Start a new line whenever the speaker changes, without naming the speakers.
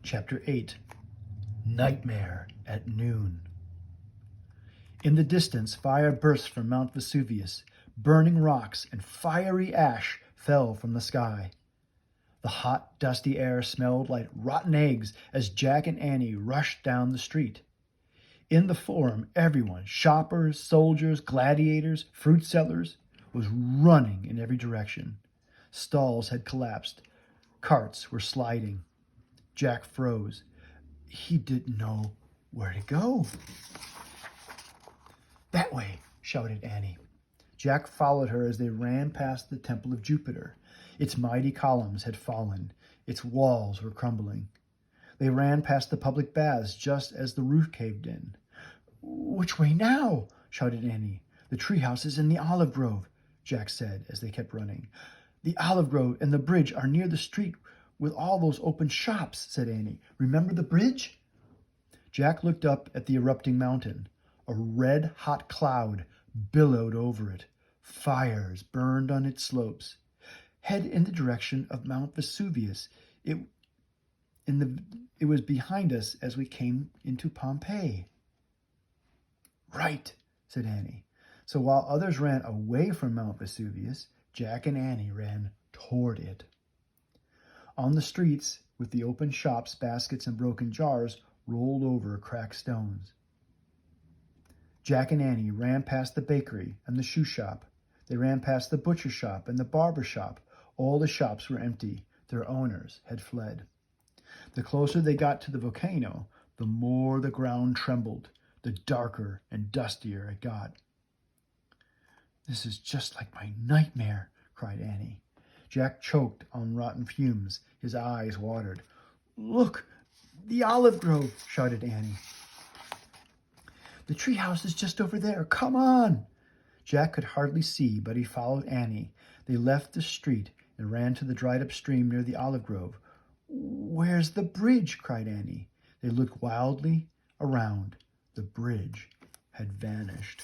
Chapter 8. Nightmare at Noon. In the distance, fire burst from Mount Vesuvius. Burning rocks and fiery ash fell from the sky. The hot, dusty air smelled like rotten eggs as Jack and Annie rushed down the street. In the forum, everyone, shoppers, soldiers, gladiators, fruit sellers, was running in every direction. Stalls had collapsed. Carts were sliding. Jack froze. He didn't know where to go. "That way," shouted Annie. Jack followed her as they ran past the Temple of Jupiter. Its mighty columns had fallen. Its walls were crumbling. They ran past the public baths just as the roof caved in. "Which way now?" shouted Annie. "The treehouse is in the olive grove," Jack said as they kept running. "The olive grove and the bridge are near the street with all those open shops," said Annie. "Remember the bridge?" Jack looked up at the erupting mountain. A red-hot cloud billowed over it. Fires burned on its slopes. "Head in the direction of Mount Vesuvius. It was behind us as we came into Pompeii." "Right," said Annie. So while others ran away from Mount Vesuvius, Jack and Annie ran toward it. On the streets, with the open shops, baskets, and broken jars rolled over cracked stones. Jack and Annie ran past the bakery and the shoe shop. They ran past the butcher shop and the barber shop. All the shops were empty. Their owners had fled. The closer they got to the volcano, the more the ground trembled, the darker and dustier it got. "This is just like my nightmare," cried Annie. Jack choked on rotten fumes. His eyes watered. "Look, the olive grove," shouted Annie. "The treehouse is just over there. Come on!" Jack could hardly see, but he followed Annie. They left the street and ran to the dried-up stream near the olive grove. "Where's the bridge?" cried Annie. They looked wildly around. The bridge had vanished.